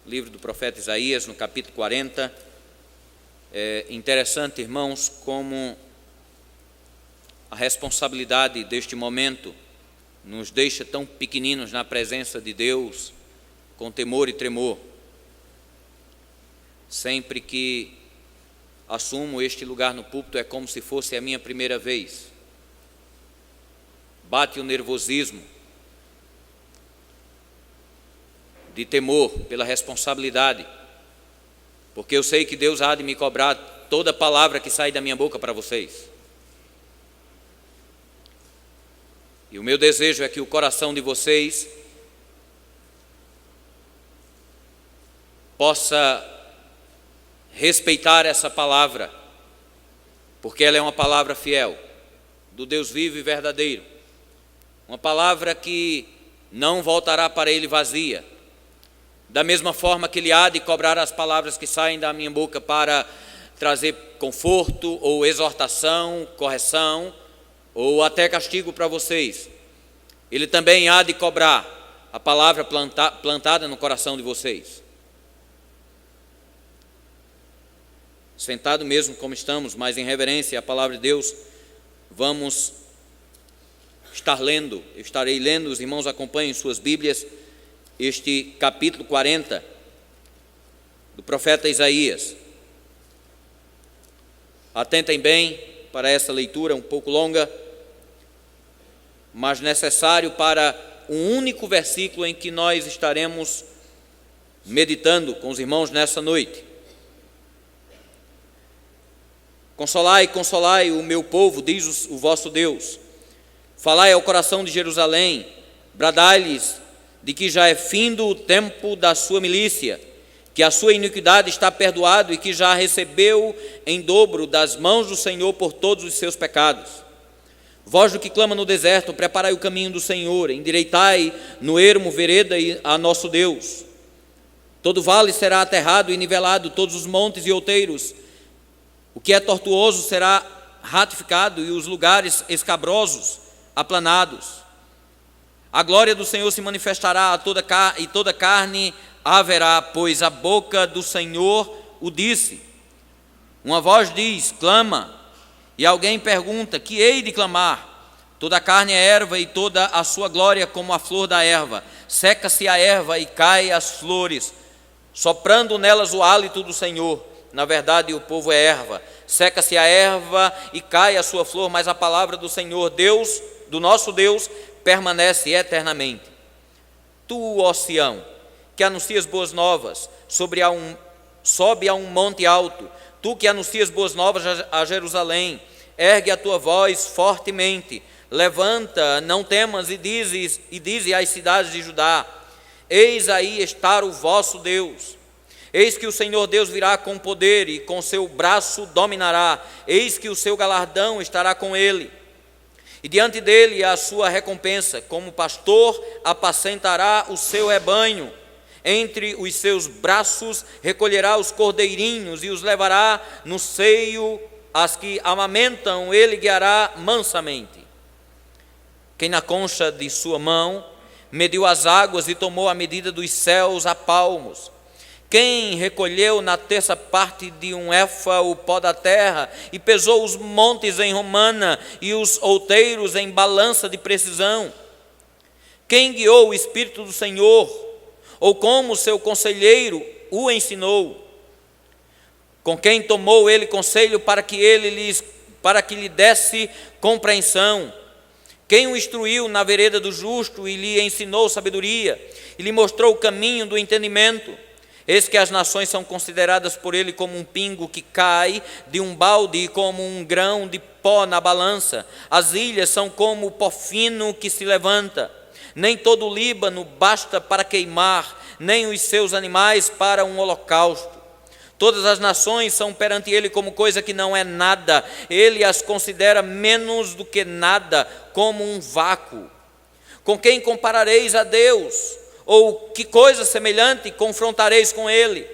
livro do profeta Isaías, no capítulo 40. É interessante, irmãos, como a responsabilidade deste momento nos deixa tão pequeninos na presença de Deus, com temor e tremor. Sempre que assumo este lugar no púlpito é como se fosse a minha primeira vez. Bate o nervosismo de temor pela responsabilidade, porque eu sei que Deus há de me cobrar toda palavra que sai da minha boca para vocês. E o meu desejo é que o coração de vocês possa respeitar essa palavra, porque ela é uma palavra fiel, do Deus vivo e verdadeiro, uma palavra que não voltará para Ele vazia, da mesma forma que Ele há de cobrar as palavras que saem da minha boca para trazer conforto ou exortação, correção ou até castigo para vocês. Ele também há de cobrar a palavra plantada no coração de vocês. Sentado mesmo como estamos, mas em reverência à palavra de Deus, vamos estar lendo, eu estarei lendo, os irmãos acompanhem suas Bíblias, este capítulo 40 do profeta Isaías. Atentem bem para essa leitura um pouco longa, mas necessário para um único versículo em que nós estaremos meditando com os irmãos nessa noite. Consolai, consolai o meu povo, diz o vosso Deus. Falai ao coração de Jerusalém, bradai-lhes de que já é findo o tempo da sua milícia, que a sua iniquidade está perdoada e que já recebeu em dobro das mãos do Senhor por todos os seus pecados. Vós do que clama no deserto, preparai o caminho do Senhor, endireitai no ermo vereda a nosso Deus. Todo vale será aterrado e nivelado, todos os montes e outeiros. O que é tortuoso será ratificado e os lugares escabrosos aplanados. A glória do Senhor se manifestará e toda carne haverá, pois a boca do Senhor o disse. Uma voz diz, clama, e alguém pergunta, que hei de clamar? Toda a carne é erva e toda a sua glória como a flor da erva. Seca-se a erva e cai as flores, soprando nelas o hálito do Senhor. Na verdade, o povo é erva. Seca-se a erva e cai a sua flor, mas a palavra do Senhor, Deus, do nosso Deus, permanece eternamente. Tu, ó Sião, que anuncias boas novas, sobe a um monte alto. Tu que anuncias boas novas a Jerusalém, ergue a tua voz fortemente. Levanta, não temas, e dize às cidades de Judá: eis aí está o vosso Deus. Eis que o Senhor Deus virá com poder e com seu braço dominará. Eis que o seu galardão estará com ele. E diante dele a sua recompensa, como pastor apacentará o seu rebanho. Entre os seus braços recolherá os cordeirinhos e os levará no seio, as que amamentam ele guiará mansamente. Quem na concha de sua mão mediu as águas e tomou a medida dos céus a palmos. Quem recolheu na terça parte de um éfa o pó da terra e pesou os montes em romana e os outeiros em balança de precisão? Quem guiou o Espírito do Senhor, ou como seu conselheiro o ensinou? Com quem tomou ele conselho para que lhe desse compreensão? Quem o instruiu na vereda do justo e lhe ensinou sabedoria e lhe mostrou o caminho do entendimento? Eis que as nações são consideradas por ele como um pingo que cai de um balde e como um grão de pó na balança. As ilhas são como o pó fino que se levanta. Nem todo o Líbano basta para queimar, nem os seus animais para um holocausto. Todas as nações são perante ele como coisa que não é nada. Ele as considera menos do que nada, como um vácuo. Com quem comparareis a Deus? Ou que coisa semelhante confrontareis com ele?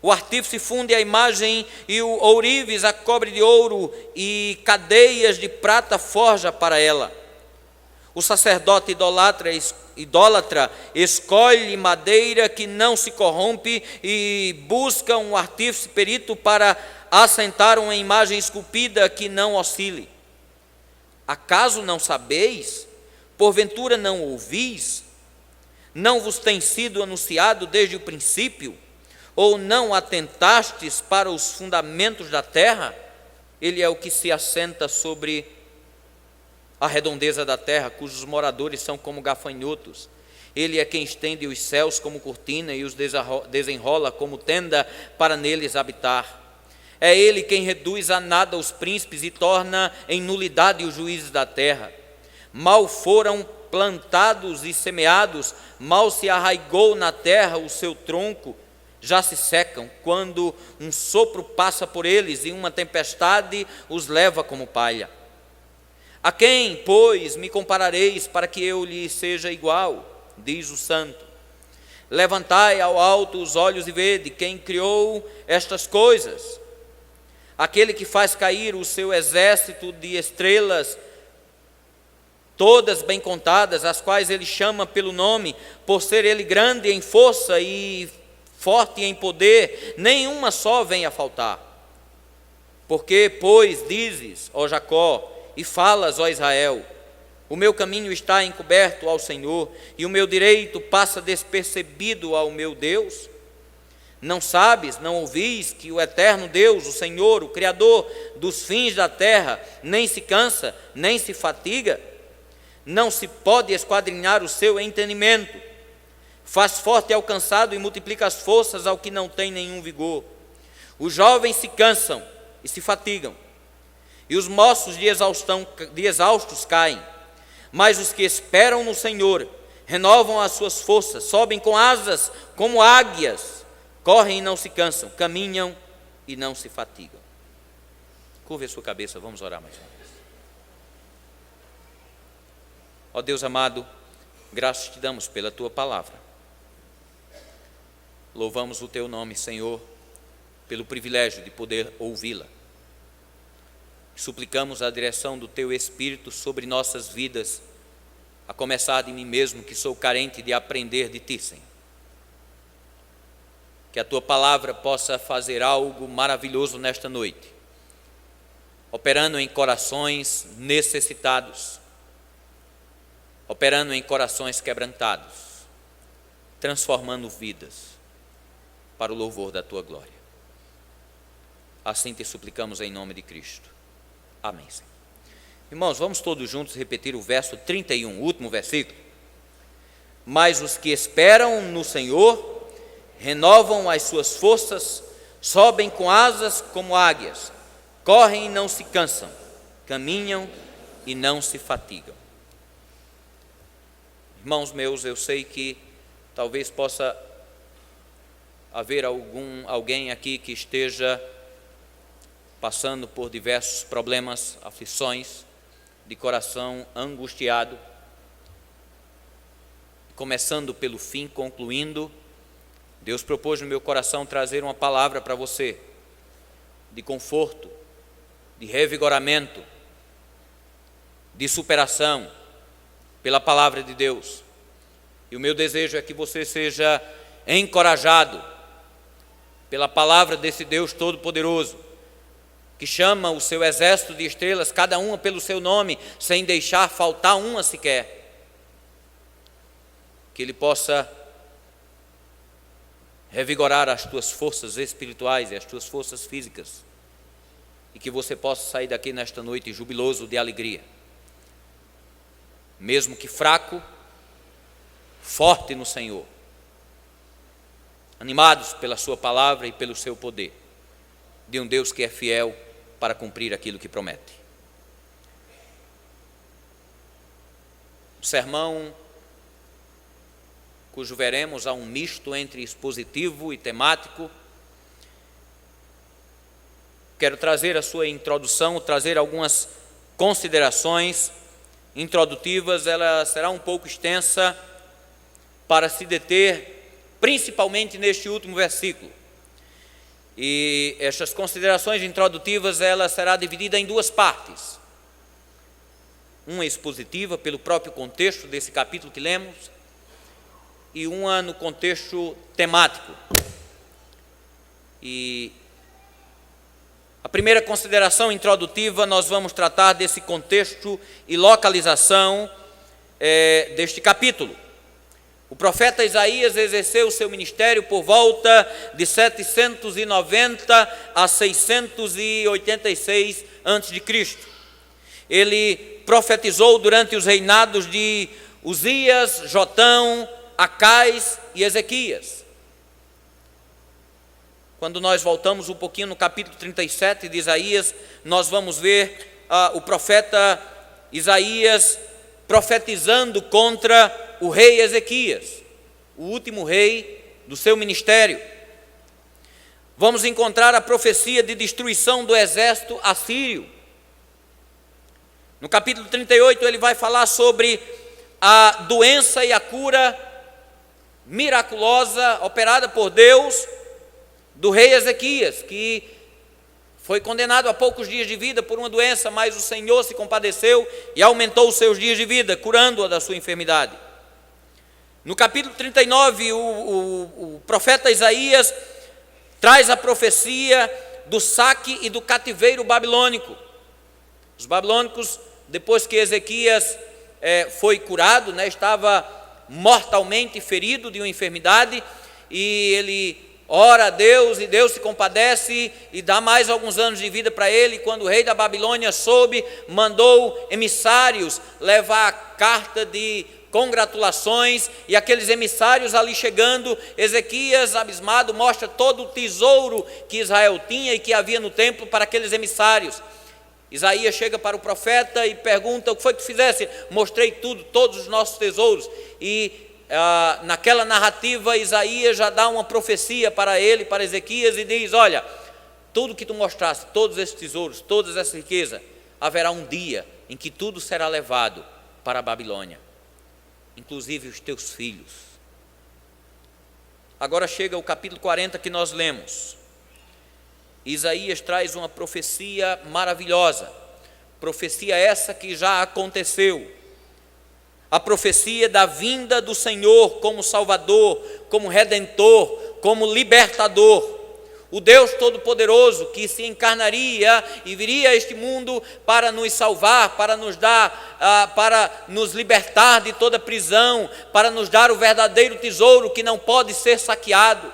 O artífice funde a imagem e o ourives a cobre de ouro e cadeias de prata forja para ela. O sacerdote idólatra escolhe madeira que não se corrompe e busca um artífice perito para assentar uma imagem esculpida que não oscile. Acaso não sabeis? Porventura não ouvis? Não vos tem sido anunciado desde o princípio? Ou não atentastes para os fundamentos da terra? Ele é o que se assenta sobre a redondeza da terra, cujos moradores são como gafanhotos. Ele é quem estende os céus como cortina e os desenrola como tenda para neles habitar. É ele quem reduz a nada os príncipes e torna em nulidade os juízes da terra. Mal foram plantados e semeados, mal se arraigou na terra o seu tronco, já se secam, quando um sopro passa por eles e uma tempestade os leva como palha. A quem, pois, me comparareis para que eu lhe seja igual? Diz o Santo. Levantai ao alto os olhos e vede quem criou estas coisas. Aquele que faz cair o seu exército de estrelas, todas bem contadas, as quais ele chama pelo nome, por ser ele grande em força e forte em poder, nenhuma só vem a faltar. Porque, pois, dizes, ó Jacó, e falas, ó Israel, o meu caminho está encoberto ao Senhor, e o meu direito passa despercebido ao meu Deus? Não sabes, não ouvis que o eterno Deus, o Senhor, o Criador dos fins da terra, nem se cansa, nem se fatiga? Não se pode esquadrinhar o seu entendimento. Faz forte ao cansado e multiplica as forças ao que não tem nenhum vigor. Os jovens se cansam e se fatigam, e os moços de exaustos caem. Mas os que esperam no Senhor renovam as suas forças, sobem com asas como águias, correm e não se cansam, caminham e não se fatigam. Curve a sua cabeça, vamos orar mais uma vez. Ó Deus amado, graças te damos pela tua palavra. Louvamos o teu nome, Senhor, pelo privilégio de poder ouvi-la. Suplicamos a direção do teu Espírito sobre nossas vidas, a começar de mim mesmo, que sou carente de aprender de ti, Senhor. Que a tua palavra possa fazer algo maravilhoso nesta noite, operando em corações necessitados, operando em corações quebrantados, transformando vidas para o louvor da tua glória. Assim te suplicamos em nome de Cristo. Amém, Senhor. Irmãos, vamos todos juntos repetir o verso 31, o último versículo. Mas os que esperam no Senhor renovam as suas forças, sobem com asas como águias, correm e não se cansam, caminham e não se fatigam. Irmãos meus, eu sei que talvez possa haver alguém aqui que esteja passando por diversos problemas, aflições, de coração angustiado, começando pelo fim, concluindo. Deus propôs no meu coração trazer uma palavra para você, de conforto, de revigoramento, de superação, pela palavra de Deus. E o meu desejo é que você seja encorajado pela palavra desse Deus Todo-Poderoso, que chama o seu exército de estrelas, cada uma pelo seu nome, sem deixar faltar uma sequer. Que Ele possa revigorar as tuas forças espirituais e as tuas forças físicas, e que você possa sair daqui nesta noite jubiloso de alegria, mesmo que fraco, forte no Senhor, animados pela sua palavra e pelo seu poder, de um Deus que é fiel para cumprir aquilo que promete. O sermão, cujo veremos há um misto entre expositivo e temático. Quero trazer a sua introdução, trazer algumas considerações introdutivas. Ela será um pouco extensa para se deter principalmente neste último versículo. E estas considerações introdutivas, ela será dividida em duas partes. uma expositiva pelo próprio contexto desse capítulo que lemos e uma no contexto temático. E a primeira consideração introdutiva, nós vamos tratar desse contexto e localização deste capítulo. O profeta Isaías exerceu o seu ministério por volta de 790 a 686 a.C. Ele profetizou durante os reinados de Uzias, Jotão, Acais e Ezequias. Quando nós voltamos um pouquinho no capítulo 37 de Isaías, nós vamos ver o profeta Isaías profetizando contra o rei Ezequias, o último rei do seu ministério. Vamos encontrar a profecia de destruição do exército assírio. No capítulo 38 ele vai falar sobre a doença e a cura miraculosa operada por Deus do rei Ezequias, que foi condenado a poucos dias de vida por uma doença, mas o Senhor se compadeceu e aumentou os seus dias de vida, curando-a da sua enfermidade. No capítulo 39, o profeta Isaías traz a profecia do saque e do cativeiro babilônico. Os babilônicos, depois que Ezequias foi curado, estava mortalmente ferido de uma enfermidade, e ele ora a Deus, e Deus se compadece e dá mais alguns anos de vida para ele. Quando o rei da Babilônia soube, mandou emissários levar a carta de congratulações, e aqueles emissários ali chegando, Ezequias, abismado, mostra todo o tesouro que Israel tinha e que havia no templo para aqueles emissários. Isaías chega para o profeta e pergunta: o que foi que tu fizesse? Mostrei tudo, todos os nossos tesouros. E naquela narrativa, Isaías já dá uma profecia para ele, para Ezequias, e diz: olha, tudo que tu mostraste, todos esses tesouros, todas essas riquezas, haverá um dia em que tudo será levado para a Babilônia, inclusive os teus filhos. Agora chega o capítulo 40 que nós lemos. Isaías traz uma profecia maravilhosa, profecia essa que já aconteceu, a profecia da vinda do Senhor como Salvador, como Redentor, como Libertador, o Deus Todo-Poderoso que se encarnaria e viria a este mundo para nos salvar, para nos dar, para nos libertar de toda prisão, para nos dar o verdadeiro tesouro que não pode ser saqueado,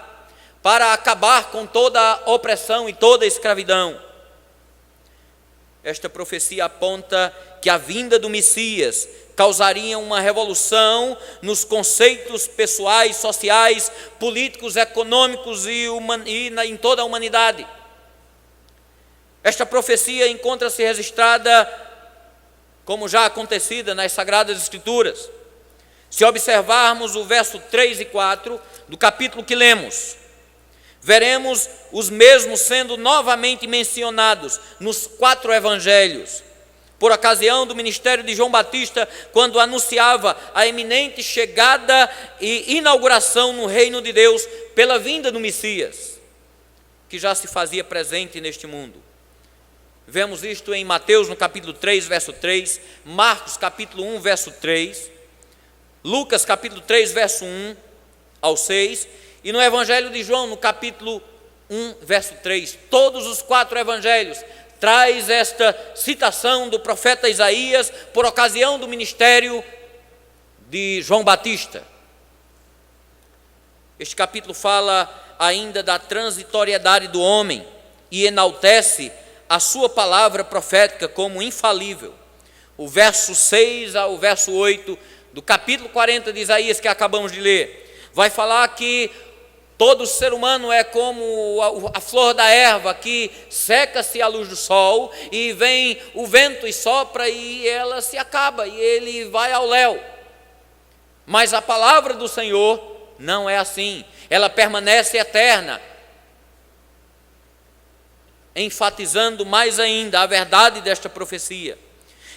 para acabar com toda a opressão e toda a escravidão. Esta profecia aponta que a vinda do Messias causaria uma revolução nos conceitos pessoais, sociais, políticos, econômicos e em toda a humanidade. Esta profecia encontra-se registrada, como já acontecida nas Sagradas Escrituras. Se observarmos o verso 3 e 4 do capítulo que lemos, veremos os mesmos sendo novamente mencionados nos 4 evangelhos, por ocasião do ministério de João Batista, quando anunciava a iminente chegada e inauguração no reino de Deus pela vinda do Messias, que já se fazia presente neste mundo. Vemos isto em Mateus no capítulo 3, verso 3, Marcos capítulo 1, verso 3, Lucas capítulo 3, verso 1 ao 6, e no Evangelho de João, no capítulo 1, verso 3, todos os 4 evangelhos traz esta citação do profeta Isaías por ocasião do ministério de João Batista. Este capítulo fala ainda da transitoriedade do homem e enaltece a sua palavra profética como infalível. O verso 6 ao verso 8 do capítulo 40 de Isaías que acabamos de ler, vai falar que todo ser humano é como a flor da erva, que seca-se à luz do sol, e vem o vento e sopra e ela se acaba, e ele vai ao léu. Mas a palavra do Senhor não é assim, ela permanece eterna, enfatizando mais ainda a verdade desta profecia.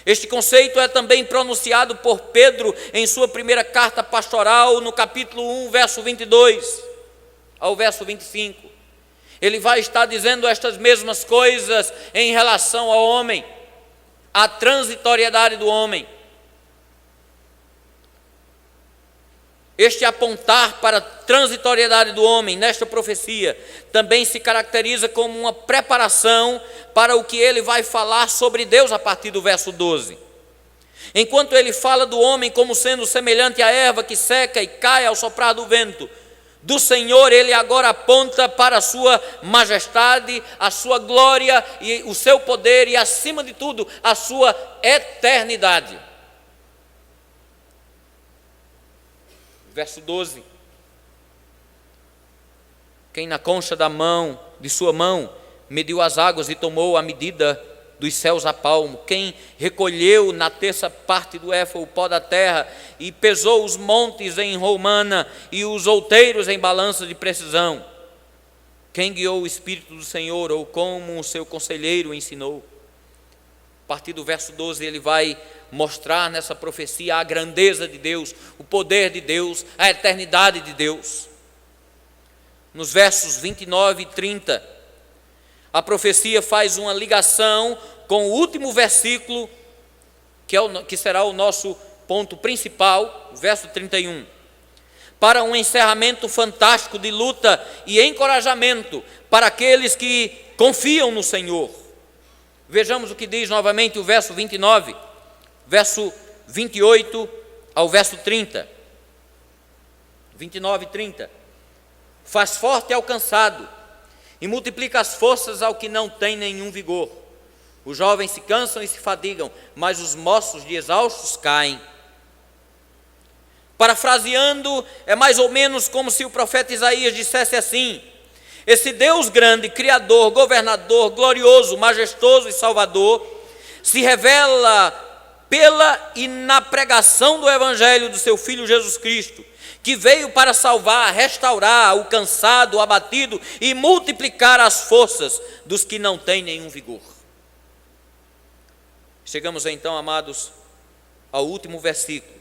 Este conceito é também pronunciado por Pedro em sua primeira carta pastoral, no capítulo 1, verso 22. Ao verso 25, ele vai estar dizendo estas mesmas coisas em relação ao homem. a transitoriedade do homem. Este apontar para a transitoriedade do homem nesta profecia também se caracteriza como uma preparação para o que ele vai falar sobre Deus a partir do verso 12. Enquanto ele fala do homem como sendo semelhante à erva que seca e cai ao soprar do vento, do Senhor ele agora aponta para a sua majestade, a sua glória e o seu poder e, acima de tudo, a sua eternidade. Verso 12: quem na concha de sua mão, mediu as águas e tomou a medida dos céus a palmo, quem recolheu na terça parte do éfa o pó da terra e pesou os montes em romana e os outeiros em balança de precisão, quem guiou o Espírito do Senhor ou como o seu conselheiro ensinou. A partir do verso 12 ele vai mostrar nessa profecia a grandeza de Deus, o poder de Deus, a eternidade de Deus. Nos versos 29 e 30, a profecia faz uma ligação com o último versículo, que será o nosso ponto principal, o verso 31, para um encerramento fantástico de luta e encorajamento para aqueles que confiam no Senhor. Vejamos o que diz novamente o verso 29, verso 28 ao verso 30. 29 e 30. Faz forte ao cansado e multiplica as forças ao que não tem nenhum vigor. Os jovens se cansam e se fadigam, mas os moços de exaustos caem. Parafraseando, é mais ou menos como se o profeta Isaías dissesse assim: esse Deus grande, Criador, Governador, glorioso, majestoso e Salvador, se revela pela e na pregação do Evangelho do seu Filho Jesus Cristo, que veio para salvar, restaurar o cansado, o abatido e multiplicar as forças dos que não têm nenhum vigor. Chegamos então, amados, ao último versículo,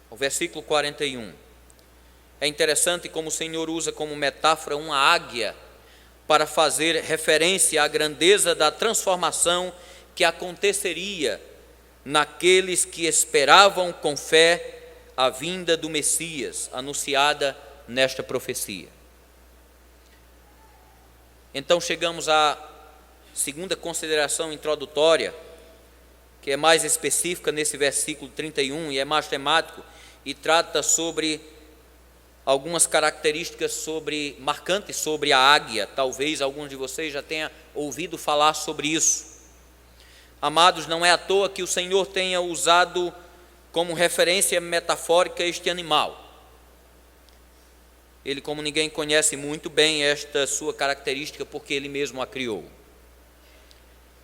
o versículo 41. É interessante como o Senhor usa como metáfora uma águia para fazer referência à grandeza da transformação que aconteceria naqueles que esperavam com fé a vinda do Messias, anunciada nesta profecia. Então chegamos à segunda consideração introdutória, que é mais específica nesse versículo 31 e é mais temático e trata sobre algumas características marcantes sobre a águia. Talvez alguns de vocês já tenham ouvido falar sobre isso. Amados, não é à toa que o Senhor tenha usado como referência metafórica este animal. Ele, como ninguém, conhece muito bem esta sua característica, porque ele mesmo a criou.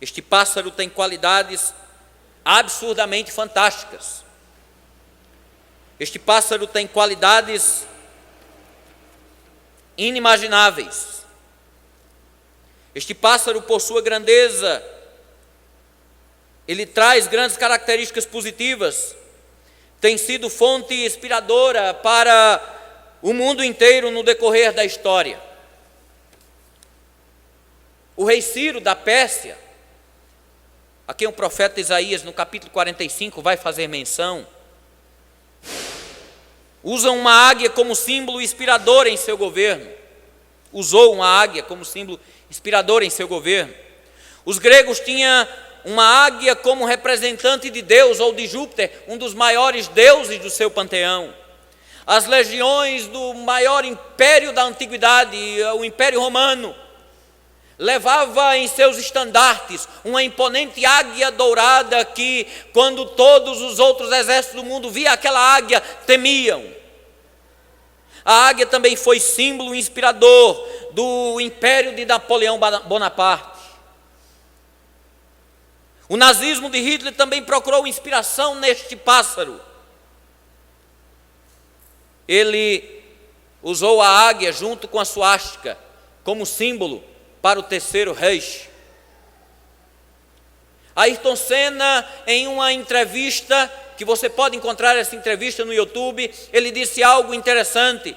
Este pássaro tem qualidades absurdamente fantásticas. Este pássaro tem qualidades inimagináveis. Este pássaro, por sua grandeza, ele traz grandes características positivas, tem sido fonte inspiradora para o mundo inteiro no decorrer da história. O rei Ciro da Pérsia, a quem o profeta Isaías no capítulo 45 vai fazer menção, usa uma águia como símbolo inspirador em seu governo. Usou uma águia como símbolo inspirador em seu governo. Os gregos tinham uma águia como representante de Deus ou de Júpiter, um dos maiores deuses do seu panteão. As legiões do maior império da antiguidade, o Império Romano, levava em seus estandartes uma imponente águia dourada que, quando todos os outros exércitos do mundo viam aquela águia, temiam. A águia também foi símbolo inspirador do império de Napoleão Bonaparte. O nazismo de Hitler também procurou inspiração neste pássaro. Ele usou a águia junto com a suástica como símbolo para o terceiro Reich. Ayrton Senna, em uma entrevista, que você pode encontrar essa entrevista no YouTube, ele disse algo interessante.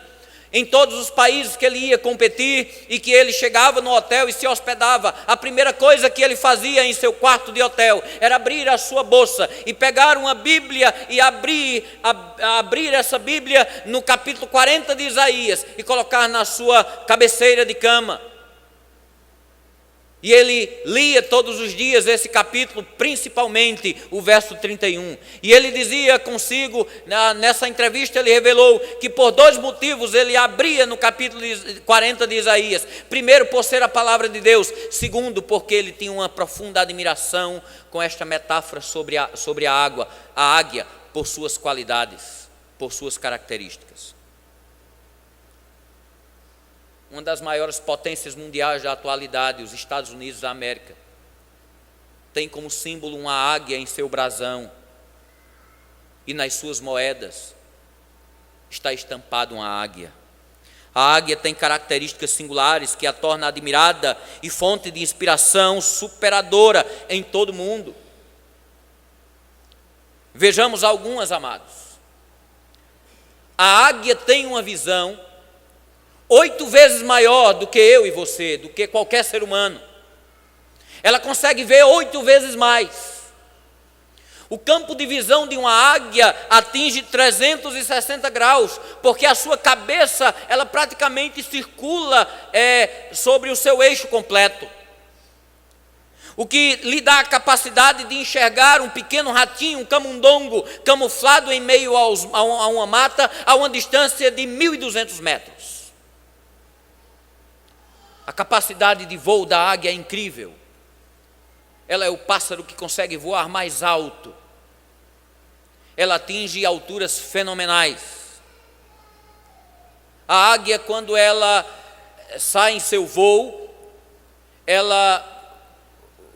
Em todos os países que ele ia competir e que ele chegava no hotel e se hospedava, a primeira coisa que ele fazia em seu quarto de hotel era abrir a sua bolsa e pegar uma Bíblia e abrir essa Bíblia no capítulo 40 de Isaías e colocar na sua cabeceira de cama. E ele lia todos os dias esse capítulo, principalmente o verso 31. E ele dizia consigo, nessa entrevista ele revelou que por 2 motivos ele abria no capítulo 40 de Isaías. Primeiro, por ser a palavra de Deus. Segundo, porque ele tinha uma profunda admiração com esta metáfora sobre a água, a águia, por suas qualidades, por suas características. Uma das maiores potências mundiais da atualidade, os Estados Unidos da América, tem como símbolo uma águia em seu brasão, e nas suas moedas está estampada uma águia. A águia tem características singulares que a torna admirada e fonte de inspiração superadora em todo o mundo. Vejamos algumas, amados. A águia tem uma visão 8 vezes maior do que eu e você, do que qualquer ser humano. Ela consegue ver 8 vezes mais. O campo de visão de uma águia atinge 360 graus, porque a sua cabeça, ela praticamente circula sobre o seu eixo completo. O que lhe dá a capacidade de enxergar um pequeno ratinho, um camundongo, camuflado em meio a uma mata, a uma distância de 1.200 metros. A capacidade de voo da águia é incrível. Ela é o pássaro que consegue voar mais alto. Ela atinge alturas fenomenais. A águia, quando ela sai em seu voo, ela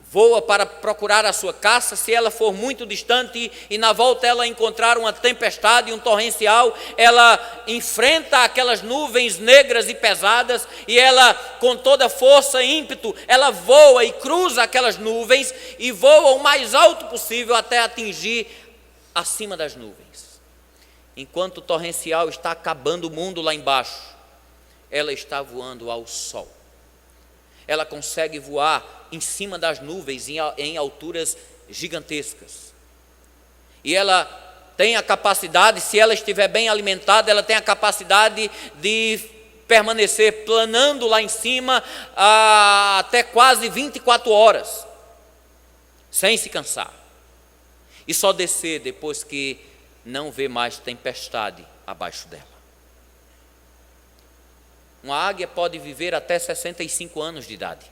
voa para procurar a sua caça. Se ela for muito distante e na volta ela encontrar uma tempestade, um torrencial, ela enfrenta aquelas nuvens negras e pesadas e ela, com toda força e ímpeto, ela voa e cruza aquelas nuvens e voa o mais alto possível até atingir acima das nuvens. Enquanto o torrencial está acabando o mundo lá embaixo, ela está voando ao sol. Ela consegue voar em cima das nuvens, em alturas gigantescas. E ela tem a capacidade, se ela estiver bem alimentada, ela tem a capacidade de permanecer planando lá em cima até quase 24 horas, sem se cansar. E só descer depois que não vê mais tempestade abaixo dela. Uma águia pode viver até 65 anos de idade.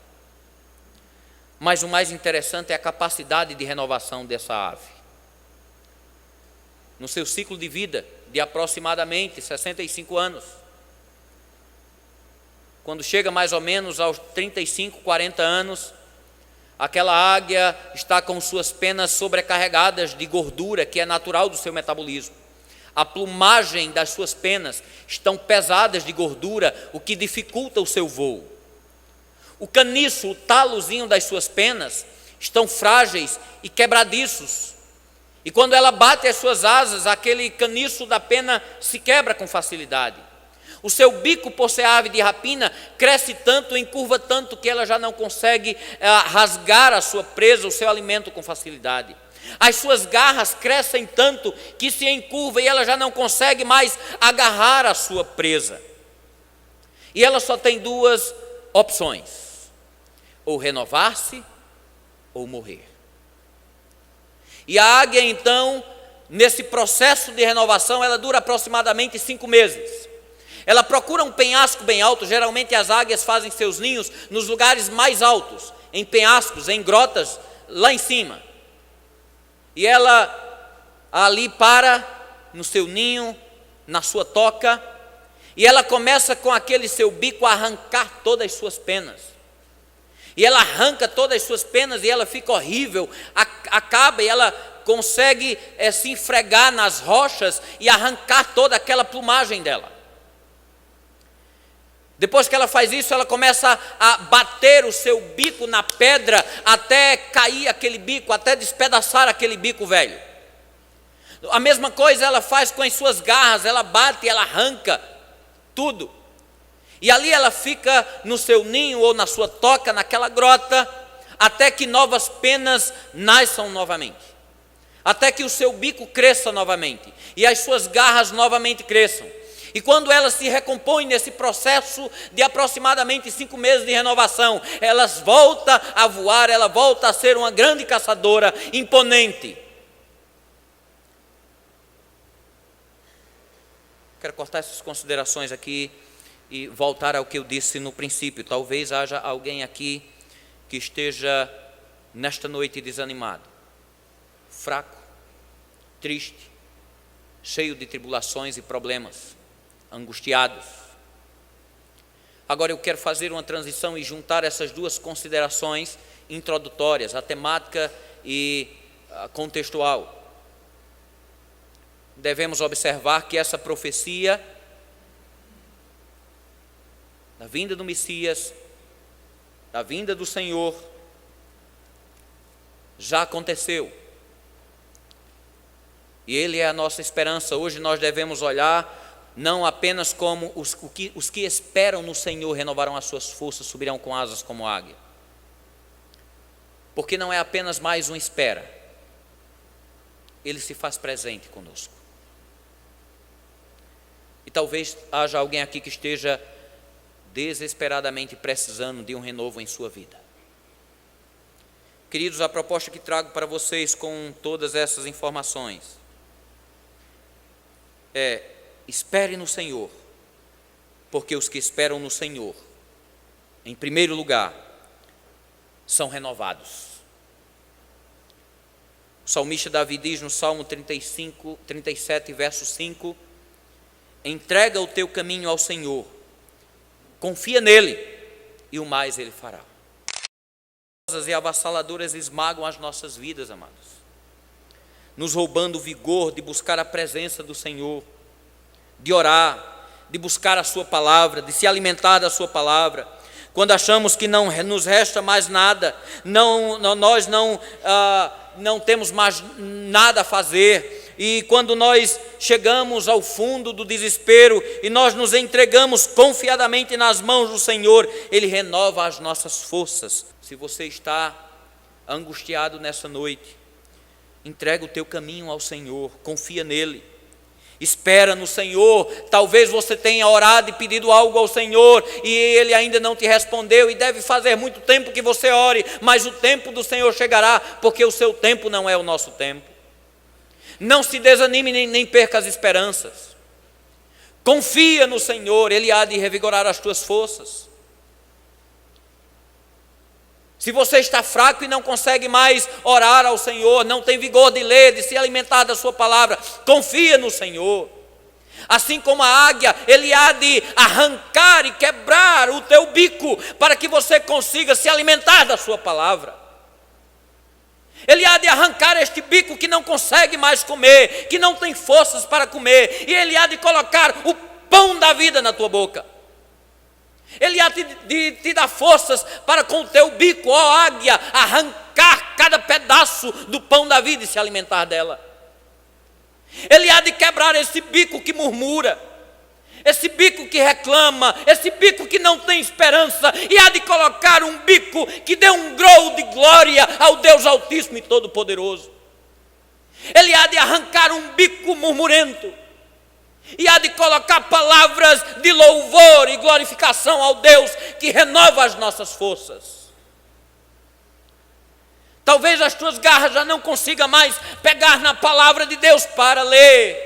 Mas o mais interessante é a capacidade de renovação dessa ave. No seu ciclo de vida, de aproximadamente 65 anos, quando chega mais ou menos aos 35, 40 anos, aquela águia está com suas penas sobrecarregadas de gordura, que é natural do seu metabolismo. A plumagem das suas penas estão pesadas de gordura, o que dificulta o seu voo. O caniço, o talozinho das suas penas estão frágeis e quebradiços. E quando ela bate as suas asas, aquele caniço da pena se quebra com facilidade. O seu bico, por ser ave de rapina, cresce tanto, encurva tanto, que ela já não consegue rasgar a sua presa, o seu alimento com facilidade. As suas garras crescem tanto que se encurva e ela já não consegue mais agarrar a sua presa. E ela só tem 2 opções: ou renovar-se ou morrer. E a águia, então, nesse processo de renovação, ela dura aproximadamente 5 meses. Ela procura um penhasco bem alto. Geralmente as águias fazem seus ninhos nos lugares mais altos, em penhascos, em grotas, lá em cima. E ela ali para no seu ninho, na sua toca, e ela começa com aquele seu bico a arrancar todas as suas penas. E ela arranca todas as suas penas e ela fica horrível, acaba e ela consegue se esfregar nas rochas e arrancar toda aquela plumagem dela. Depois que ela faz isso, ela começa a bater o seu bico na pedra até cair aquele bico, até despedaçar aquele bico velho. A mesma coisa ela faz com as suas garras, ela bate, ela arranca. tudo. E ali ela fica no seu ninho ou na sua toca, naquela grota, até que novas penas nasçam novamente, até que o seu bico cresça novamente e as suas garras novamente cresçam. E quando ela se recompõe nesse processo de aproximadamente 5 meses de renovação, ela volta a voar, ela volta a ser uma grande caçadora imponente. Quero cortar essas considerações aqui e voltar ao que eu disse no princípio. Talvez haja alguém aqui que esteja nesta noite desanimado, fraco, triste, cheio de tribulações e problemas, angustiados. Agora eu quero fazer uma transição e juntar essas duas considerações introdutórias, a temática e a contextual. Devemos observar que essa profecia da vinda do Messias, da vinda do Senhor, já aconteceu. E Ele é a nossa esperança. Hoje nós devemos olhar não apenas como os que esperam no Senhor renovarão as suas forças, subirão com asas como águia. Porque não é apenas mais uma espera. Ele se faz presente conosco. E talvez haja alguém aqui que esteja desesperadamente precisando de um renovo em sua vida. Queridos, a proposta que trago para vocês com todas essas informações é: espere no Senhor, porque os que esperam no Senhor, em primeiro lugar, são renovados. O salmista Davi diz no Salmo 37, verso 5: entrega o teu caminho ao Senhor, confia nele e o mais ele fará. E avassaladoras esmagam as nossas vidas, amados, nos roubando o vigor de buscar a presença do Senhor, de orar, de buscar a sua palavra, de se alimentar da sua palavra. Quando achamos que não nos resta mais nada, nós não temos mais nada a fazer, e quando nós chegamos ao fundo do desespero e nós nos entregamos confiadamente nas mãos do Senhor, Ele renova as nossas forças. Se você está angustiado nessa noite, entrega o teu caminho ao Senhor, confia nele, espera no Senhor. Talvez você tenha orado e pedido algo ao Senhor e Ele ainda não te respondeu, e deve fazer muito tempo que você ore, mas o tempo do Senhor chegará, porque o seu tempo não é o nosso tempo. Não se desanime nem perca as esperanças. Confia no Senhor, Ele há de revigorar as tuas forças. Se você está fraco e não consegue mais orar ao Senhor, não tem vigor de ler, de se alimentar da sua palavra, confia no Senhor. Assim como a águia, Ele há de arrancar e quebrar o teu bico para que você consiga se alimentar da sua palavra. Ele há de arrancar este bico que não consegue mais comer, que não tem forças para comer, e Ele há de colocar o pão da vida na tua boca. Ele há de te dar forças para com o teu bico, ó águia, arrancar cada pedaço do pão da vida e se alimentar dela. Ele há de quebrar esse bico que murmura, esse bico que reclama, esse bico que não tem esperança, e há de colocar um bico que dê um grou de glória ao Deus Altíssimo e Todo-Poderoso. Ele há de arrancar um bico murmurento, e há de colocar palavras de louvor e glorificação ao Deus que renova as nossas forças. Talvez as tuas garras já não consigam mais pegar na palavra de Deus para ler,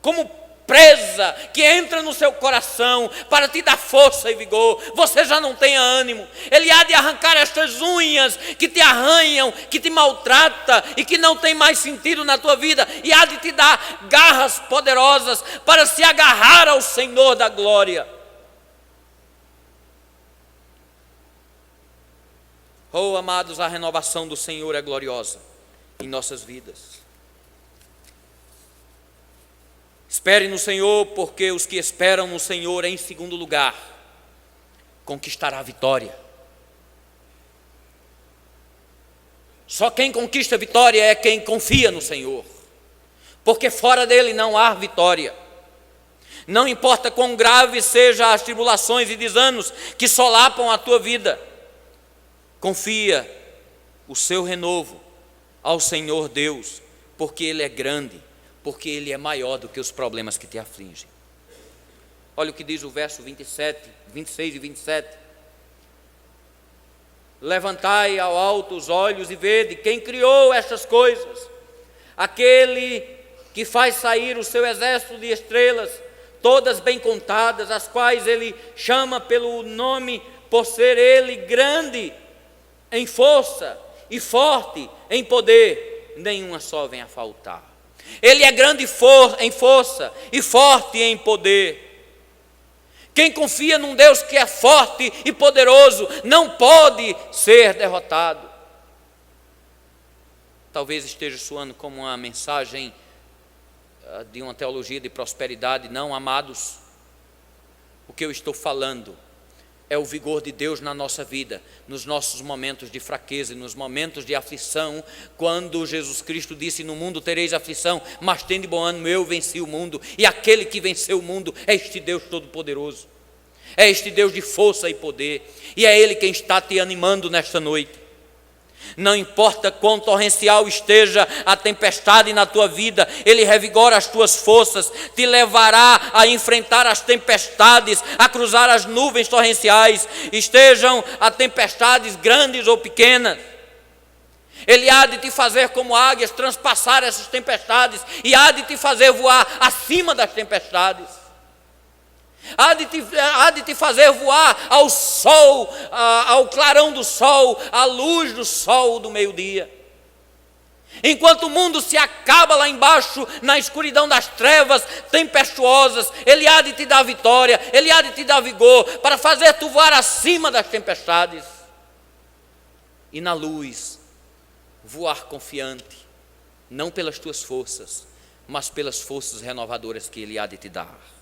como presa que entra no seu coração para te dar força e vigor. Você já não tem ânimo. Ele há de arrancar estas unhas que te arranham, que te maltrata e que não tem mais sentido na tua vida, e há de te dar garras poderosas para se agarrar ao Senhor da glória. Oh, amados, a renovação do Senhor é gloriosa em nossas vidas. Espere no Senhor, porque os que esperam no Senhor, em segundo lugar, conquistará a vitória. Só quem conquista a vitória é quem confia no Senhor, porque fora dele não há vitória. Não importa quão graves sejam as tribulações e desanos que solapam a tua vida, confia o seu renovo ao Senhor Deus, porque Ele é grande, porque Ele é maior do que os problemas que te afligem. Olha o que diz o verso 26 e 27. Levantai ao alto os olhos e vede quem criou estas coisas, aquele que faz sair o seu exército de estrelas, todas bem contadas, as quais Ele chama pelo nome, por ser Ele grande em força e forte em poder, nenhuma só vem a faltar. Ele é grande em força e forte em poder. Quem confia num Deus que é forte e poderoso não pode ser derrotado. Talvez esteja soando como uma mensagem de uma teologia de prosperidade. Não, amados, o que eu estou falando é o vigor de Deus na nossa vida, nos nossos momentos de fraqueza e nos momentos de aflição, quando Jesus Cristo disse: no mundo tereis aflição, mas tende bom ânimo, eu venci o mundo, e aquele que venceu o mundo é este Deus Todo-Poderoso, é este Deus de força e poder, e é Ele quem está te animando nesta noite. Não importa quão torrencial esteja a tempestade na tua vida, Ele revigora as tuas forças, te levará a enfrentar as tempestades, a cruzar as nuvens torrenciais, estejam as tempestades grandes ou pequenas. Ele há de te fazer como águias, transpassar essas tempestades, e há de te fazer voar acima das tempestades. Há de te fazer voar ao sol, ao clarão do sol, à luz do sol do meio-dia. Enquanto o mundo se acaba lá embaixo, na escuridão das trevas tempestuosas, Ele há de te dar vitória, Ele há de te dar vigor, para fazer tu voar acima das tempestades. E na luz, voar confiante, não pelas tuas forças, mas pelas forças renovadoras que Ele há de te dar.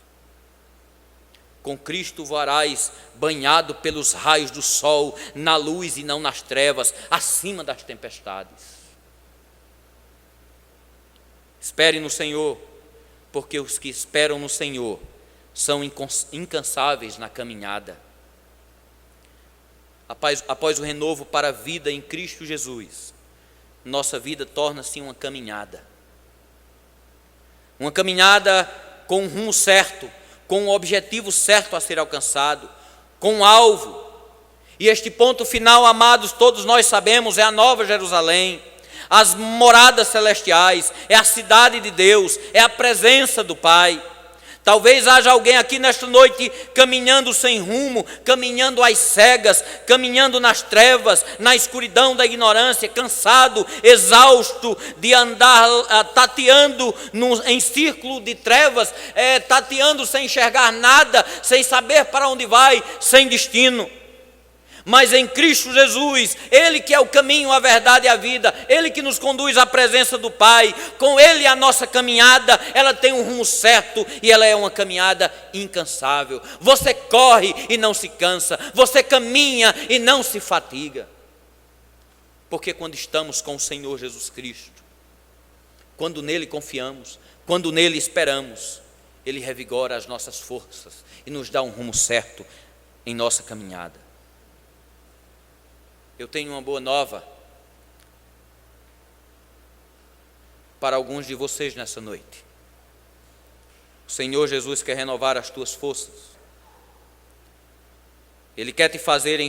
Com Cristo voarás banhado pelos raios do sol, na luz e não nas trevas, acima das tempestades. Espere no Senhor, porque os que esperam no Senhor são incansáveis na caminhada. Após o renovo para a vida em Cristo Jesus, nossa vida torna-se uma caminhada. Uma caminhada com um rumo certo, com um objetivo certo a ser alcançado, com um alvo. E este ponto final, amados, todos nós sabemos, é a Nova Jerusalém, as moradas celestiais, é a cidade de Deus, é a presença do Pai. Talvez haja alguém aqui nesta noite caminhando sem rumo, caminhando às cegas, caminhando nas trevas, na escuridão da ignorância, cansado, exausto de andar tateando em círculo de trevas, tateando sem enxergar nada, sem saber para onde vai, sem destino. Mas em Cristo Jesus, Ele que é o caminho, a verdade e a vida, Ele que nos conduz à presença do Pai, com Ele a nossa caminhada, ela tem um rumo certo e ela é uma caminhada incansável. Você corre e não se cansa, você caminha e não se fatiga. Porque quando estamos com o Senhor Jesus Cristo, quando nele confiamos, quando nele esperamos, Ele revigora as nossas forças e nos dá um rumo certo em nossa caminhada. Eu tenho uma boa nova para alguns de vocês nessa noite. O Senhor Jesus quer renovar as tuas forças. Ele quer te fazer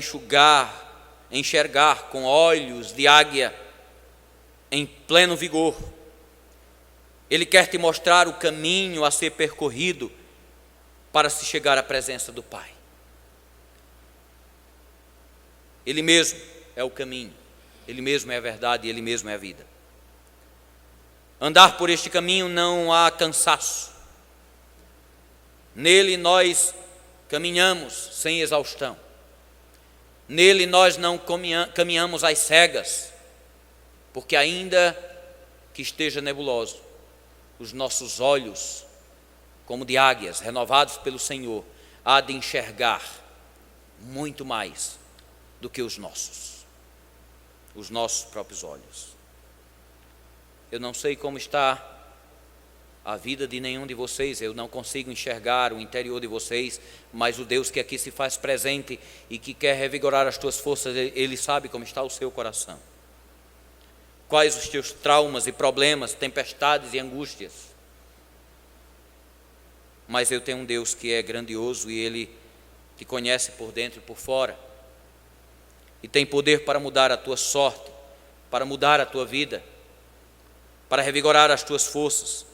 enxergar com olhos de águia em pleno vigor. Ele quer te mostrar o caminho a ser percorrido para se chegar à presença do Pai. Ele mesmo é o caminho, Ele mesmo é a verdade, Ele mesmo é a vida. Andar por este caminho não há cansaço. Nele nós caminhamos sem exaustão. Nele nós não caminhamos às cegas, porque ainda que esteja nebuloso, os nossos olhos, como de águias, renovados pelo Senhor, há de enxergar muito mais do que os nossos próprios olhos. Eu não sei como está a vida de nenhum de vocês. Eu não consigo enxergar o interior de vocês, mas o Deus que aqui se faz presente e que quer revigorar as tuas forças, Ele sabe como está o seu coração. Quais os teus traumas e problemas, tempestades e angústias. Mas eu tenho um Deus que é grandioso e Ele te conhece por dentro e por fora. E tem poder para mudar a tua sorte, para mudar a tua vida, para revigorar as tuas forças,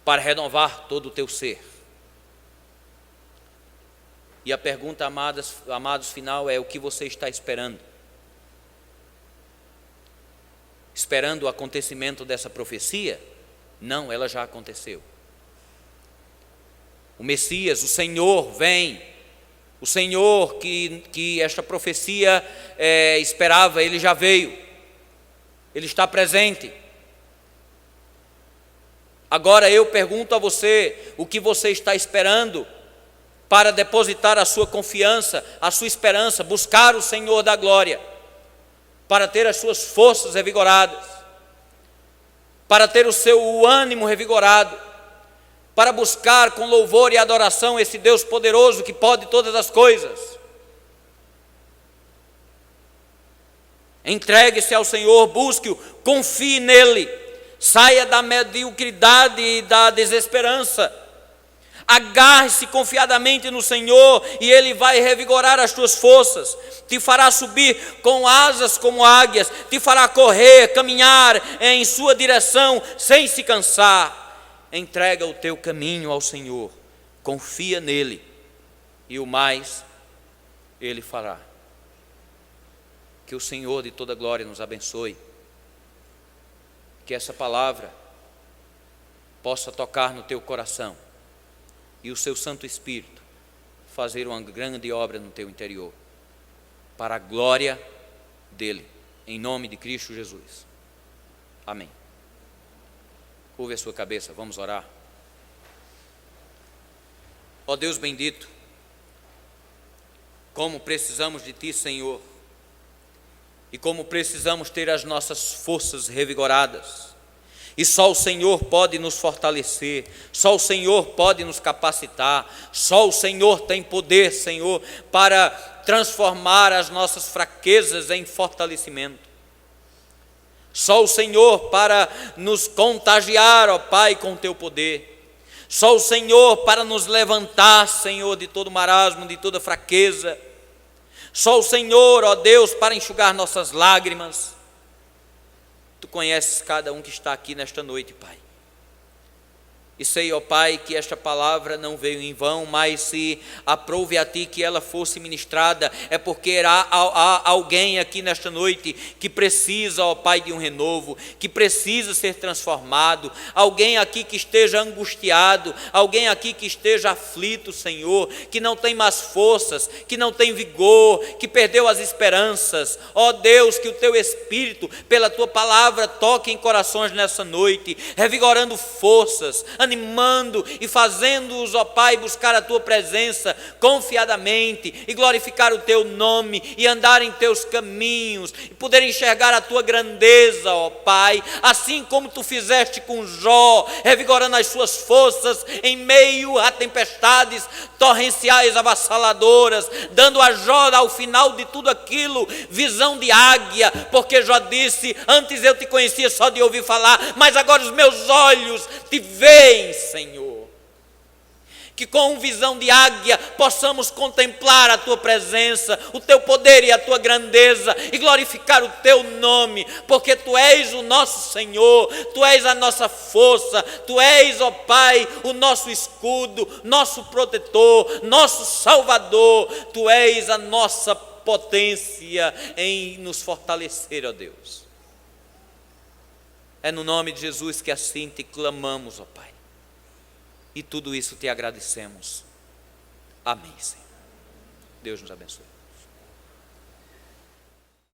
para renovar todo o teu ser. E a pergunta, amados, final é: o que você está esperando? Esperando o acontecimento dessa profecia? Não, ela já aconteceu. O Messias, o Senhor vem. O Senhor que esta profecia esperava, Ele já veio. Ele está presente. Agora eu pergunto a você: o que você está esperando para depositar a sua confiança, a sua esperança, buscar o Senhor da glória, para ter as suas forças revigoradas, para ter o seu ânimo revigorado, para buscar com louvor e adoração esse Deus poderoso que pode todas as coisas? Entregue-se ao Senhor, busque-o, confie nele, saia da mediocridade e da desesperança, agarre-se confiadamente no Senhor e Ele vai revigorar as tuas forças, te fará subir com asas como águias, te fará correr, caminhar em sua direção sem se cansar. Entrega o teu caminho ao Senhor, confia nele e o mais Ele fará. Que o Senhor de toda glória nos abençoe, que essa palavra possa tocar no teu coração e o seu Santo Espírito fazer uma grande obra no teu interior, para a glória dele, em nome de Cristo Jesus. Amém. Curve a sua cabeça, vamos orar. Ó Deus bendito, como precisamos de Ti, Senhor, e como precisamos ter as nossas forças revigoradas. E só o Senhor pode nos fortalecer, só o Senhor pode nos capacitar, só o Senhor tem poder, Senhor, para transformar as nossas fraquezas em fortalecimento. Só o Senhor para nos contagiar, ó Pai, com o Teu poder. Só o Senhor para nos levantar, Senhor, de todo marasmo, de toda fraqueza. Só o Senhor, ó Deus, para enxugar nossas lágrimas. Tu conheces cada um que está aqui nesta noite, Pai. E sei, ó Pai, que esta palavra não veio em vão, mas se aprouve a Ti que ela fosse ministrada, é porque há alguém aqui nesta noite que precisa, ó Pai, de um renovo, que precisa ser transformado, alguém aqui que esteja angustiado, alguém aqui que esteja aflito, Senhor, que não tem mais forças, que não tem vigor, que perdeu as esperanças. Ó Deus, que o Teu Espírito, pela Tua palavra, toque em corações nessa noite, revigorando forças, animando e fazendo-os, ó Pai, buscar a Tua presença confiadamente e glorificar o Teu nome e andar em Teus caminhos e poder enxergar a Tua grandeza, ó Pai, assim como Tu fizeste com Jó, revigorando as suas forças em meio a tempestades torrenciais avassaladoras, dando a Jó ao final de tudo aquilo visão de águia, porque Jó disse: antes eu te conhecia só de ouvir falar, mas agora os meus olhos te veem, Senhor. Que com visão de águia possamos contemplar a Tua presença, o Teu poder e a Tua grandeza e glorificar o Teu nome, porque Tu és o nosso Senhor, Tu és a nossa força, Tu és, ó Pai, o nosso escudo, nosso protetor, nosso Salvador, Tu és a nossa potência em nos fortalecer, ó Deus. É no nome de Jesus que assim te clamamos, ó Pai. E tudo isso te agradecemos. Amém, Senhor. Deus nos abençoe.